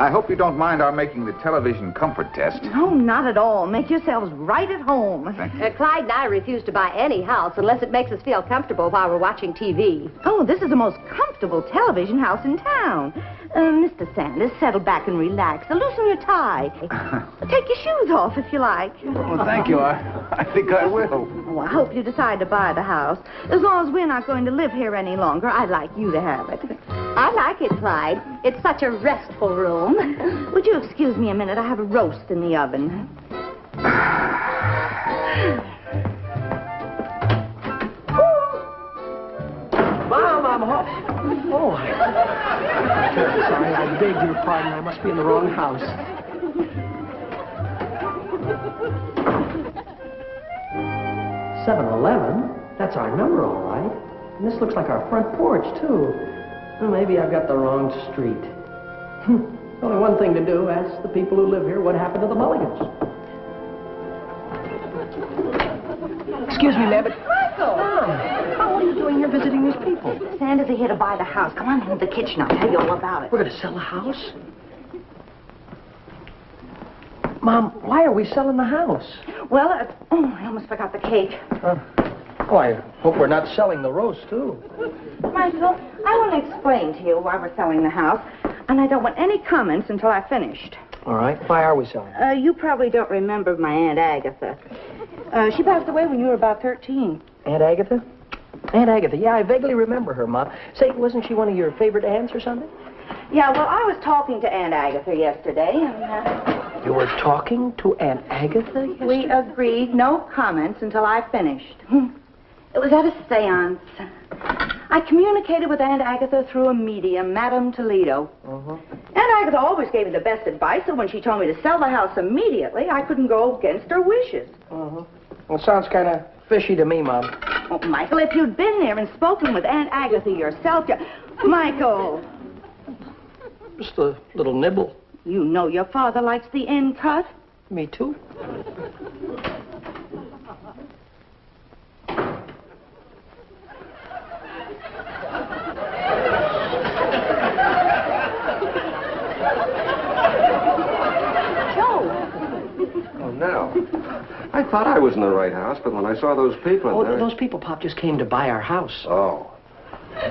I hope you don't mind our making the television comfort test. No, not at all. Make yourselves right at home. Clyde and I refuse to buy any house unless it makes us feel comfortable while we're watching TV. Oh, this is the most comfortable television house in town. Mr. Sanders, settle back and relax. Loosen your tie. Take your shoes off if you like. Well, thank you. I think I will. Oh, I hope you decide to buy the house. As long as we're not going to live here any longer, I'd like you to have it. I like it, Clyde. It's such a restful room. Would you excuse me a minute? I have a roast in the oven. Mom, I'm home. Oh, sorry, I beg your pardon. I must be in the wrong house. $7-Eleven? That's our number, all right. And this looks like our front porch, too. Well, maybe I've got the wrong street. Only one thing to do, ask the people who live here what happened to the Mulligans. Excuse me, ma'am, but... Michael! Mom, how are you doing here visiting these people? Sanders are here to buy the house. Come on into the kitchen. I'll tell you all about it. We're going to sell the house? Mom, why are we selling the house? Well, I almost forgot the cake. Oh, I hope we're not selling the roast, too. Michael, I want to explain to you why we're selling the house, and I don't want any comments until I've finished. All right. Why are we selling? You probably don't remember my Aunt Agatha. She passed away when you were about 13. Aunt Agatha? Aunt Agatha, yeah, I vaguely remember her, Mom. Say, wasn't she one of your favorite aunts or something? Yeah, well, I was talking to Aunt Agatha yesterday, and... You were talking to Aunt Agatha yesterday? We agreed no comments until I finished. It was at a seance. I communicated with Aunt Agatha through a medium, Madame Toledo. Aunt Agatha always gave me the best advice, so when she told me to sell the house immediately, I couldn't go against her wishes. Well, it sounds kind of fishy to me, Mom. Oh, Michael, if you'd been there and spoken with Aunt Agatha yourself, Michael! Just a little nibble. You know your father likes the end cut. Me too. Now, I thought I was in the right house, but when I saw those people... Those people, Pop, just came to buy our house. Oh.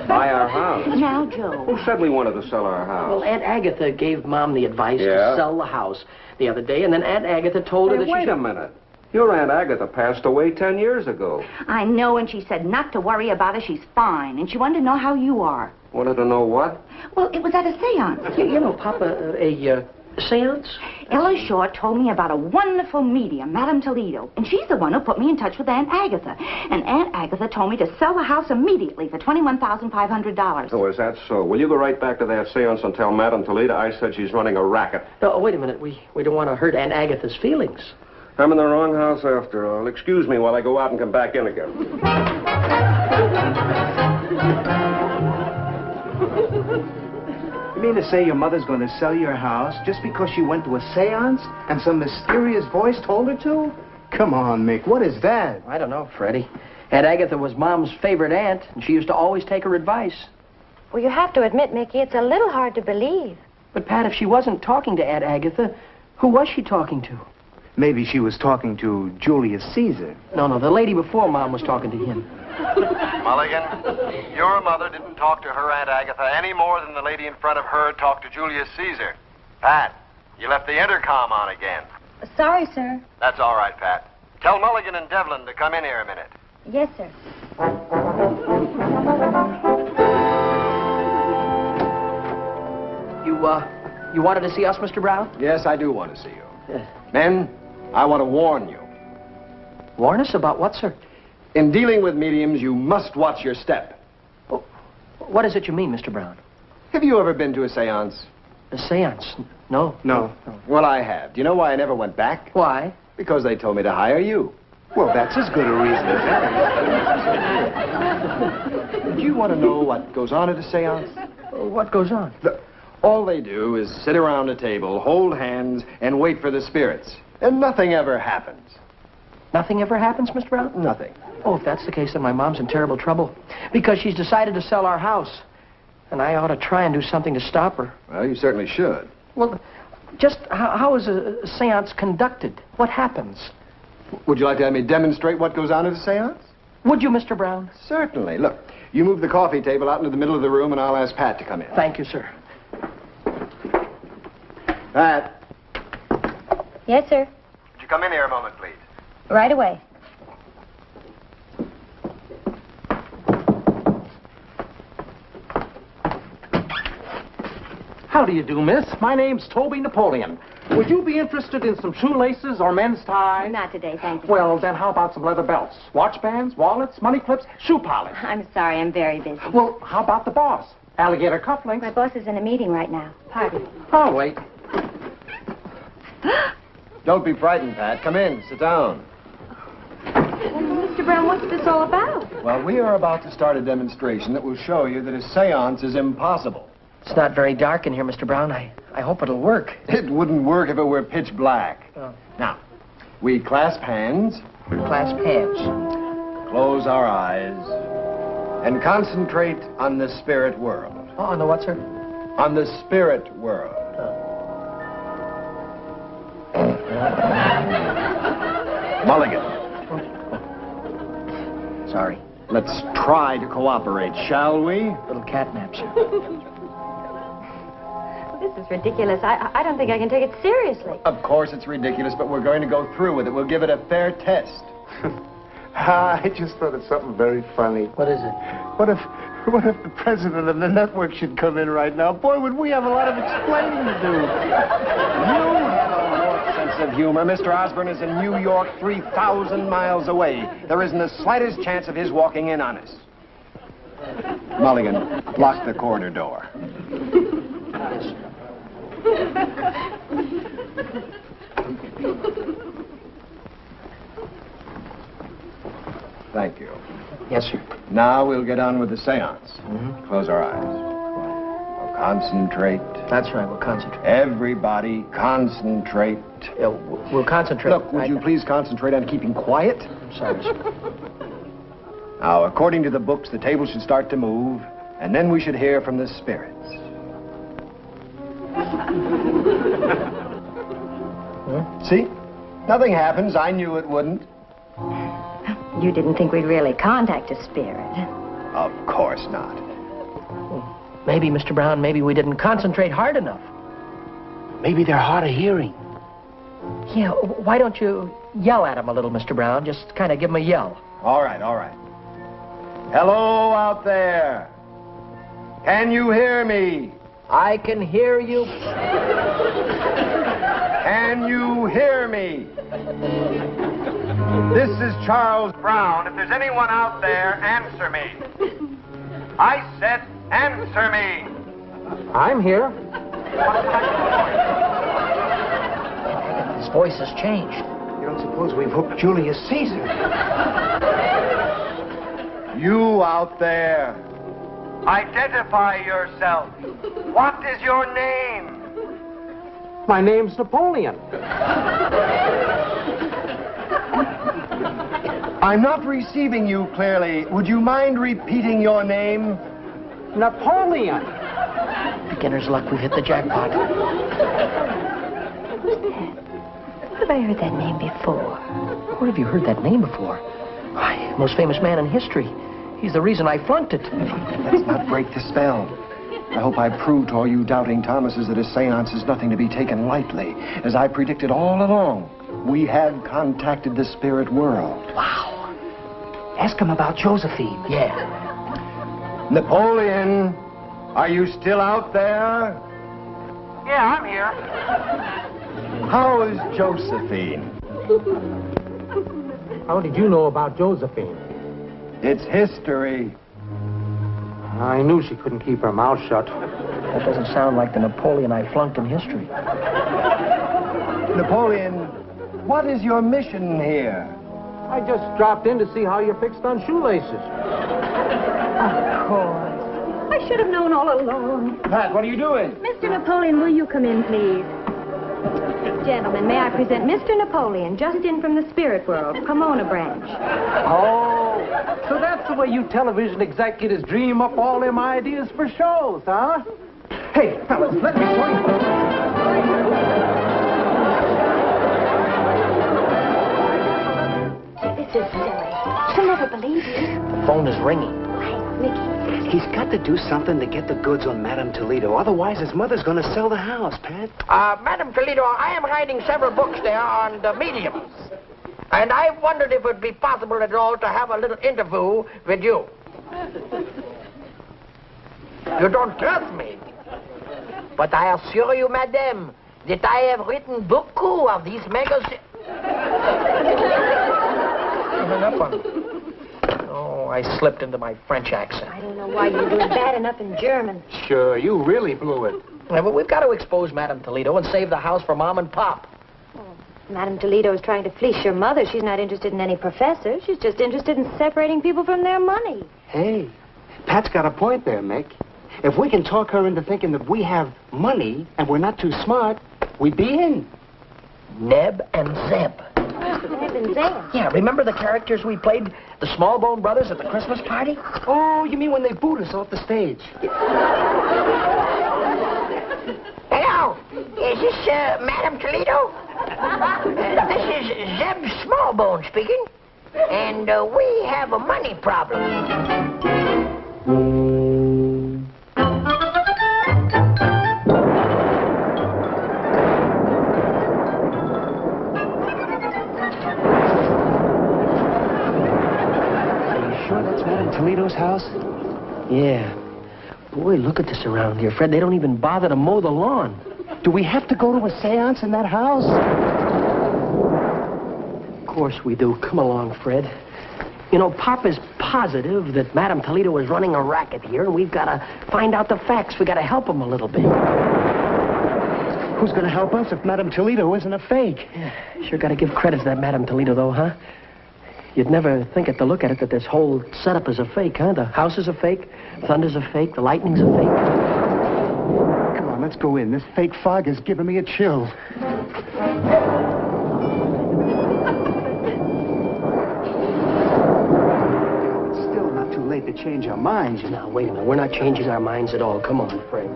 Buy our house? Now, Joe. Who said we wanted to sell our house? Well, Aunt Agatha gave Mom the advice to sell the house the other day, and then Aunt Agatha told her that Wait a minute. Your Aunt Agatha passed away 10 years ago. I know, and she said not to worry about her. She's fine, and she wanted to know how you are. Wanted to know what? Well, it was at a seance. You know, Papa, a seance? Ella Shaw told me about a wonderful medium, Madame Toledo, and she's the one who put me in touch with Aunt Agatha. And Aunt Agatha told me to sell the house immediately for $21,500. Oh, is that so? Will you go right back to that seance and tell Madame Toledo I said she's running a racket? No, wait a minute. We don't want to hurt Aunt Agatha's feelings. I'm in the wrong house after all. Excuse me while I go out and come back in again. You mean to say your mother's going to sell your house just because she went to a seance and some mysterious voice told her to? Come on, Mick, what is that? I don't know, Freddie. Aunt Agatha was Mom's favorite aunt, and she used to always take her advice. Well, you have to admit, Mickey, it's a little hard to believe. But, Pat, if she wasn't talking to Aunt Agatha, who was she talking to? Maybe she was talking to Julius Caesar. No, the lady before Mom was talking to him. Mulligan, your mother didn't talk to her Aunt Agatha any more than the lady in front of her talked to Julius Caesar. Pat, you left the intercom on again. Sorry, sir. That's all right, Pat. Tell Mulligan and Devlin to come in here a minute. Yes, sir. You wanted to see us, Mr. Brown? Yes, I do want to see you. Men, I want to warn you. Warn us about what, sir? In dealing with mediums, you must watch your step. Oh, what is it you mean, Mr. Brown? Have you ever been to a seance? A seance? No. Well, I have. Do you know why I never went back? Why? Because they told me to hire you. Well, that's as good a reason as any. Do you want to know what goes on at a seance? What goes on? Look, all they do is sit around a table, hold hands, and wait for the spirits. And nothing ever happens. Nothing ever happens, Mr. Brown? Nothing. Oh, if that's the case, then my mom's in terrible trouble. Because she's decided to sell our house. And I ought to try and do something to stop her. Well, you certainly should. Well, just how is a seance conducted? What happens? Would you like to have me demonstrate what goes on at a seance? Would you, Mr. Brown? Certainly. Look, you move the coffee table out into the middle of the room, and I'll ask Pat to come in. Thank you, sir. Pat, Yes, sir. Would you come in here a moment, please? Right away. How do you do, miss? My name's Toby Napoleon. Would you be interested in some shoelaces or men's ties? Not today, thank you. Well, then how about some leather belts? Watch bands, wallets, money clips, shoe polish? I'm sorry, I'm very busy. Well, how about the boss? Alligator cufflinks? My boss is in a meeting right now. Pardon. I'll wait. don't be frightened, Pat. Come in. Sit down. Mr. Brown, what's this all about? Well, we are about to start a demonstration that will show you that a seance is impossible. It's not very dark in here, Mr. Brown. I hope it'll work. It wouldn't work if it were pitch black. Oh. Now, we clasp hands, Clasp hands. close our eyes, and concentrate on the spirit world. Oh, on the what, sir? On the spirit world. Mulligan, Sorry. let's try to cooperate, shall we? Little catnap, sir. This is ridiculous. I don't think I can take it seriously. Of course it's ridiculous, but we're going to go through with it. We'll give it a fair test. I just thought of something very funny. What is it? What if the president of the network should come in right now? Boy, would we have a lot of explaining to do. You have a North sense of humor. Mr. Osborne is in New York, 3,000 miles away. There isn't the slightest chance of his walking in on us. Mulligan, lock the corridor door. Thank you. Yes, sir. Now we'll get on with the seance. Close our eyes. We'll concentrate. That's right. We'll concentrate. Everybody concentrate. Yeah, we'll concentrate. Look, would you please concentrate on keeping quiet? I'm sorry, sir. Now, according to the books, the table should start to move, and then we should hear from the spirits. See? Nothing happens. I knew it wouldn't. You didn't think we'd really contact a spirit. Of course not. Maybe, Mr. Brown, maybe we didn't concentrate hard enough. Maybe they're hard of hearing. Yeah, why don't you yell at them a little, Mr. Brown? Just kind of give them a yell. All right, all right. Hello out there. Can you hear me? I can hear you. Can you hear me? This is Charles Brown. If there's anyone out there, answer me. I said, answer me. I'm here. His voice has changed. You don't suppose we've hooked Julius Caesar? You out there, identify yourself. What is your name? My name's Napoleon. I'm not receiving you clearly. Would you mind repeating your name? Napoleon. Beginner's luck, we've hit the jackpot. Have I heard that name before? Where have you heard that name before? Why, most famous man in history. He's the reason I flunked it. Let's not break the spell. I hope I proved to all you doubting Thomases that a seance is nothing to be taken lightly. As I predicted all along, we have contacted the spirit world. Wow. Ask him about Josephine. Yeah. Napoleon, are you still out there? Yeah, I'm here. How is Josephine? How did you know about Josephine? It's history. I knew she couldn't keep her mouth shut. That doesn't sound like the Napoleon I flunked in history. Napoleon, what is your mission here? I just dropped in to see how you're fixed on shoelaces. Of course. I should have known all along. Pat, what are you doing? Mr. Napoleon, will you come in, please? Gentlemen, may I present Mr. Napoleon, just in from the spirit world, Pomona branch. Oh, so that's the way you television executives dream up all them ideas for shows, huh? Hey, fellas, let me show you. This is silly. She'll never believe you. The phone is ringing. Hey, Mickey. He's got to do something to get the goods on Madame Toledo. Otherwise, his mother's going to sell the house, Pat. Madam Toledo, I am writing several books there on the mediums. And I wondered if it would be possible at all to have a little interview with you. You don't trust me. But I assure you, madame, that I have written beaucoup of these magazines. Oh, I slipped into my French accent. I don't know why you do it bad enough in German. Sure, you really blew it. Yeah, but we've got to expose Madame Toledo and save the house for Mom and Pop. Madame Toledo is trying to fleece your mother. She's not interested in any professor. She's just interested in separating people from their money. Hey, Pat's got a point there, Mick. If we can talk her into thinking that we have money and we're not too smart, we'd be in. Neb and Zeb. Neb and Zeb? Yeah, remember the characters we played, the Smallbone Brothers at the Christmas party? Oh, you mean when they booed us off the stage? Hello, is this Madame Toledo? This is Zeb Smallbone speaking, and we have a money problem. Toledo's house? Yeah. Boy, look at this around here, Fred. They don't even bother to mow the lawn. Do we have to go to a seance in that house? Of course we do. Come along, Fred. You know, Pop is positive that Madame Toledo is running a racket here, and we've got to find out the facts. We've got to help him a little bit. Who's going to help us if Madame Toledo isn't a fake? Yeah, sure got to give credit to that Madame Toledo, though, huh? You'd never think it to look at it that this whole setup is a fake, huh? The house is a fake, thunder's a fake, the lightning's a fake. Come on, let's go in. This fake fog is giving me a chill. It's still not too late to change our minds, you know. Now, wait a minute. We're not changing our minds at all. Come on, Fred.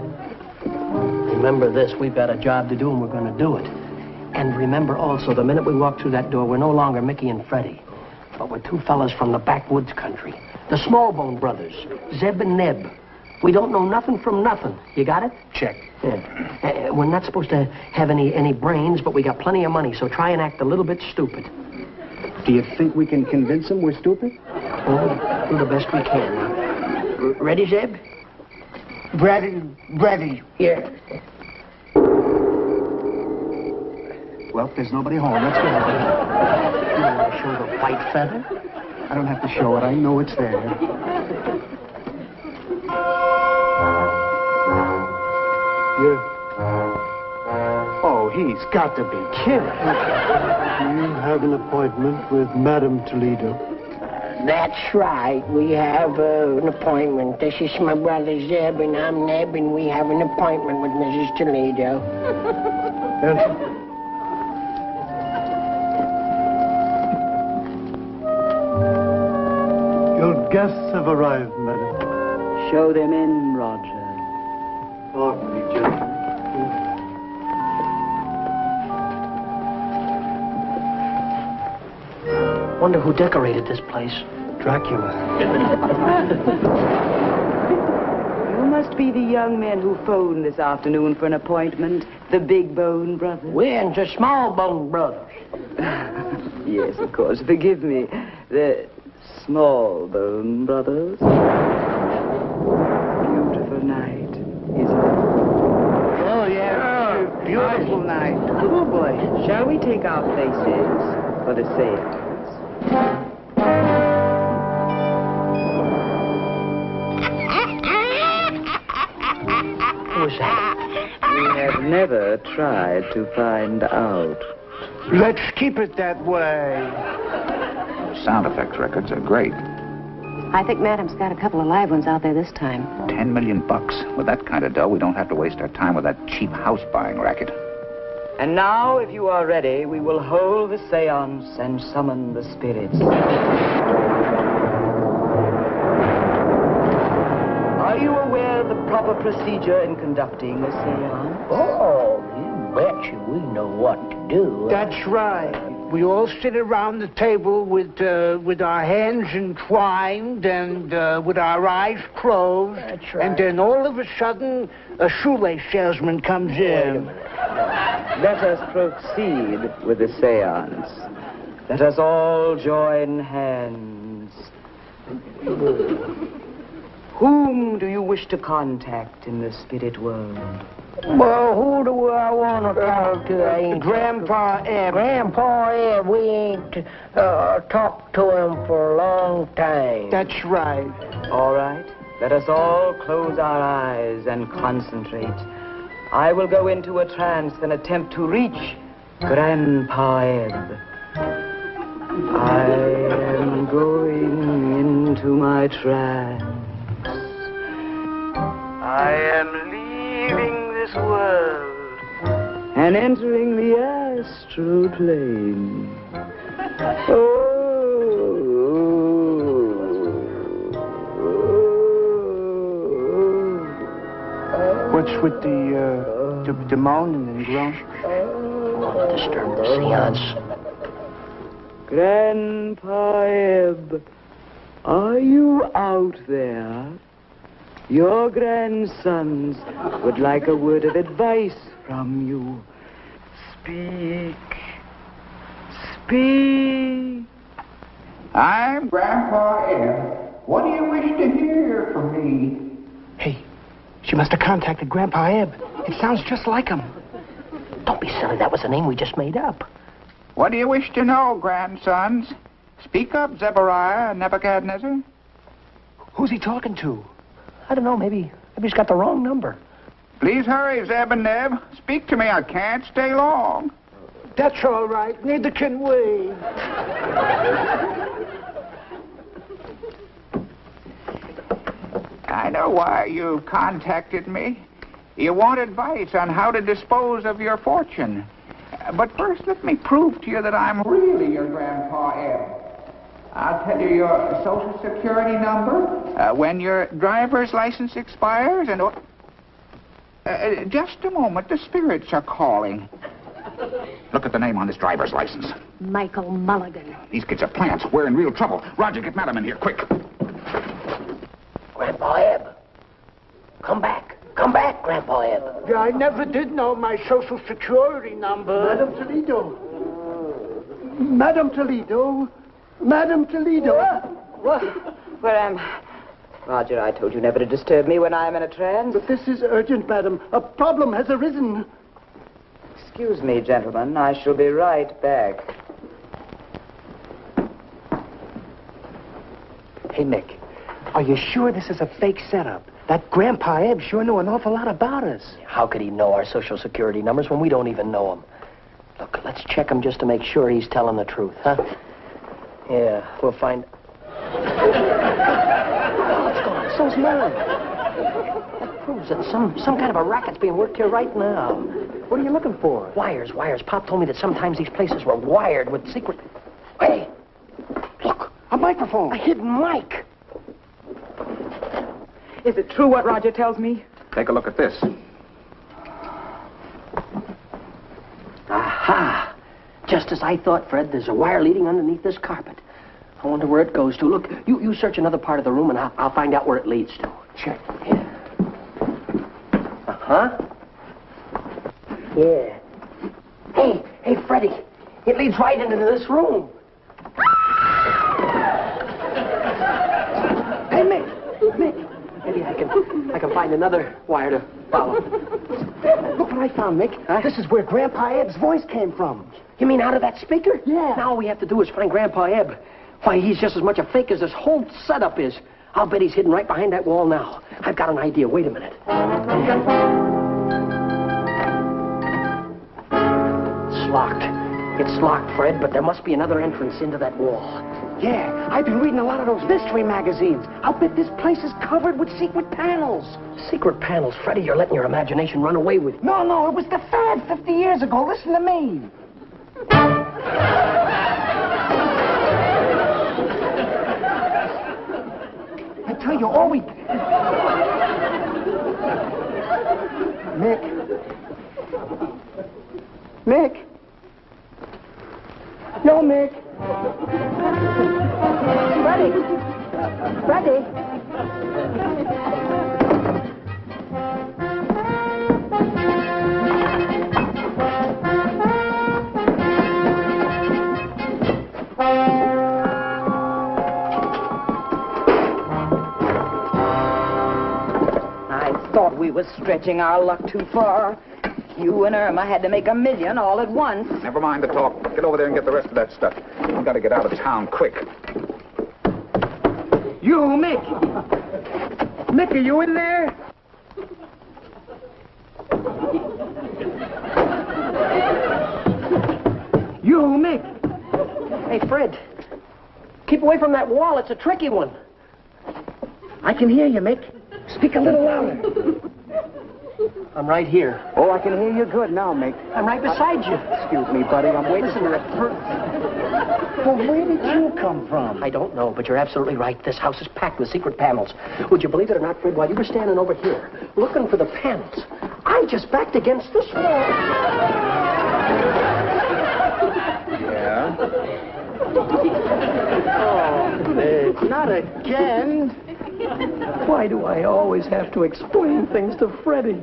Remember this. We've got a job to do, and we're going to do it. And remember also, the minute we walk through that door, we're no longer Mickey and Freddie. But we're two fellas from the backwoods country. The Smallbone Brothers, Zeb and Neb. We don't know nothing from nothing. You got it? Check. Yeah. We're not supposed to have any brains, but we got plenty of money, so try and act a little bit stupid. Do you think we can convince them we're stupid? Oh, do the best we can. Now. Ready, Zeb? Ready. Yeah. Well, if there's nobody home, let's go. You want to show the white feather? I don't have to show it. I know it's there. Oh, he's got to be kidding. You have an appointment with Madame Toledo. That's right. We have an appointment. This is my brother Zeb, and I'm Neb, and we have an appointment with Mrs. Toledo. Your guests have arrived, madam. Show them in, Roger. Awfully, gentlemen. Wonder who decorated this place. Dracula. You must be the young men who phoned this afternoon for an appointment. The Big Bone Brothers. We're the Smallbone Brothers. Yes, of course. Forgive me. The Smallbone Brothers. Beautiful night, isn't it? Oh, yeah. Beautiful night. Oh, boy. Shall we take our places for the seance? Who was that? We have never tried to find out. Let's keep it that way. Sound effects records are great. I think Madame's got a couple of live ones out there this time. $10 million. With that kind of dough, we don't have to waste our time with that cheap house buying racket. And now, if you are ready, we will hold the seance and summon the spirits. Are you aware of the proper procedure in conducting a seance? Oh, bet you we know what to do. That's right. We all sit around the table with our hands entwined and with our eyes closed. That's right. And then all of a sudden, a shoelace salesman comes in. Let us proceed with the seance. Let us all join hands. Whom do you wish to contact in the spirit world? Well, who do I want to talk to? Grandpa Ebb. Grandpa Ebb, we ain't talked to him for a long time. That's right. All right. Let us all close our eyes and concentrate. I will go into a trance and attempt to reach Grandpa Ebb. I am going into my trance. I am leaving this world and entering the astral plane. What's with the moaning and groaning? Won't disturb the seance. Grandpa Ebb, are you out there? Your grandsons would like a word of advice from you. Speak. Speak. I'm Grandpa Ebb. What do you wish to hear from me? Hey, she must have contacted Grandpa Ebb. It sounds just like him. Don't be silly. That was a name we just made up. What do you wish to know, grandsons? Speak up, Zebariah, Nebuchadnezzar. Who's he talking to? I don't know. Maybe he's got the wrong number. Please hurry, Zeb and Neb. Speak to me. I can't stay long. That's all right. Neither can we. I know why you contacted me. You want advice on how to dispose of your fortune. But first, let me prove to you that I'm really your Grandpa Ebb. I'll tell you your Social Security number, when your driver's license expires, and... just a moment, the spirits are calling. Look at the name on this driver's license. Michael Mulligan. These kids are plants. We're in real trouble. Roger, get Madam in here, quick. Grandpa Ebb. Come back. Come back, Grandpa Ebb. Yeah, I never did know my Social Security number. Madam Toledo. Madam Toledo. Madam Toledo. What? Where am I? Roger, I told you never to disturb me when I am in a trance. But this is urgent, madam. A problem has arisen. Excuse me, gentlemen. I shall be right back. Hey, Mick, are you sure this is a fake setup? That Grandpa Ebb sure knew an awful lot about us. How could he know our Social Security numbers when we don't even know them? Look, let's check him just to make sure he's telling the truth, huh? Yeah, we'll find... Oh, it's gone. So's mine. That proves that some kind of a racket's being worked here right now. What are you looking for? Wires. Pop told me that sometimes these places were wired with secret... Hey! Look! A microphone. A hidden mic. Is it true what Roger tells me? Take a look at this. Aha! Just as I thought, Fred, there's a wire leading underneath this carpet. I wonder where it goes to. Look, you search another part of the room, and I'll find out where it leads to. Sure. Yeah. Uh-huh. Yeah. Hey, Freddie. It leads right into this room. Hey, Mick. Maybe I can find another wire to follow. Look what I found, Mick. Huh? This is where Grandpa Ebb's voice came from. You mean out of that speaker? Yeah. Now all we have to do is find Grandpa Ebb. Why, he's just as much a fake as this whole setup is. I'll bet he's hidden right behind that wall now. I've got an idea. Wait a minute. It's locked. It's locked, Fred, but there must be another entrance into that wall. Yeah, I've been reading a lot of those mystery magazines. I'll bet this place is covered with secret panels. Secret panels? Freddie, you're letting your imagination run away with you. No, it was the fad 50 years ago. Listen to me. I tell you, all we... Mick, Mick? No, Mick. Freddie. Freddie. I thought we were stretching our luck too far. You and Irma had to make $1 million all at once. Never mind the talk. Get over there and get the rest of that stuff. We've got to get out of town quick. You, Mick. Mick, are you in there? You, Mick. Hey, Fred. Keep away from that wall. It's a tricky one. I can hear you, Mick. Speak a little louder. I'm right here. Oh, I can hear you good now, Mick. I'm right beside you. Excuse me, buddy. I'm waiting for a... Well, where did you come from? I don't know, but you're absolutely right. This house is packed with secret panels. Would you believe it or not, Fred, while you were standing over here, looking for the panels, I just backed against this wall. Yeah? Oh, Mick, not again. Why do I always have to explain things to Freddie?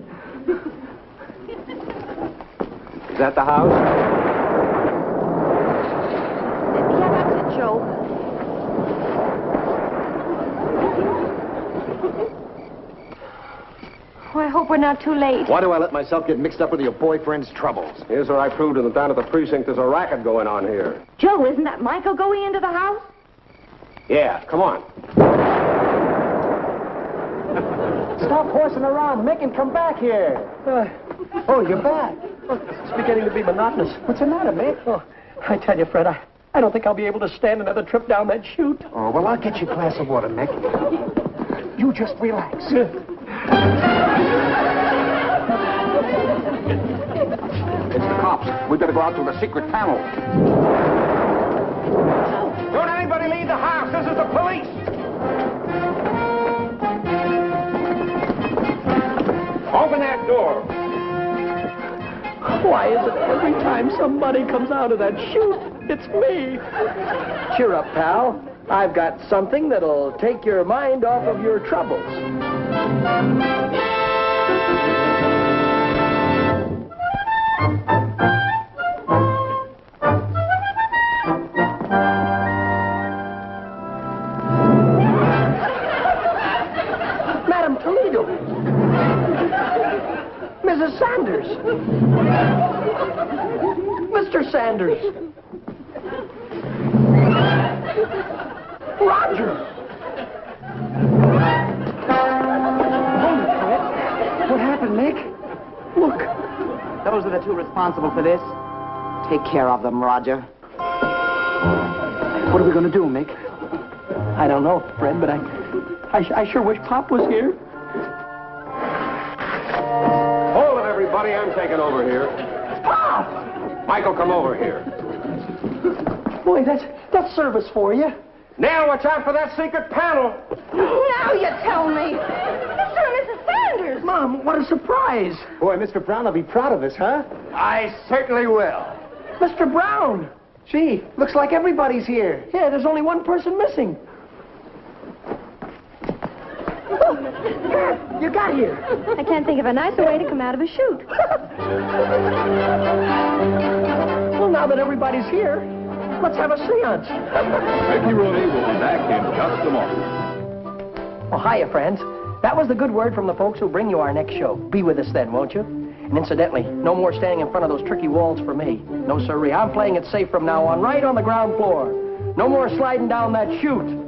Is that the house? Yeah, that's it, Joe. Oh, I hope we're not too late. Why do I let myself get mixed up with your boyfriend's troubles? Here's where I proved to them down at the precinct there's a racket going on here. Joe, isn't that Michael going into the house? Yeah, come on. Stop horsing around, Mick, and come back here. Oh, you're back. It's beginning to be monotonous. What's the matter, Mick? Oh, I tell you, Fred, I don't think I'll be able to stand another trip down that chute. Oh, well, I'll get you a glass of water, Mick. You just relax. It's the cops. We better go out to the secret panel. Don't anybody leave the house. This is the police. Open that door. Why is it every time somebody comes out of that chute, it's me? Cheer up, pal. I've got something that'll take your mind off of your troubles. Madam Toledo. Mrs. Sanders. Mr. Sanders. Roger. What happened, Mick? Look. Those are the two responsible for this. Take care of them, Roger. What are we going to do, Mick? I don't know, Fred, but I sure wish Pop was here. Hold it, everybody. I'm taking over here. Pop! Michael, come over here. Boy, that's service for you. Now watch out for that secret panel. Now you tell me. Mr. and Mrs. Sanders. Mom, what a surprise. Boy, Mr. Brown will be proud of us, huh? I certainly will. Mr. Brown. Gee, looks like everybody's here. Yeah, there's only one person missing. You got here. I can't think of a nicer way to come out of a chute. Well, now that everybody's here, let's have a seance. Mickey Rooney will be back in just a moment. Well, hiya, friends. That was the good word from the folks who bring you our next show. Be with us then, won't you? And incidentally, no more standing in front of those tricky walls for me. No, sirree. I'm playing it safe from now on, right on the ground floor. No more sliding down that chute.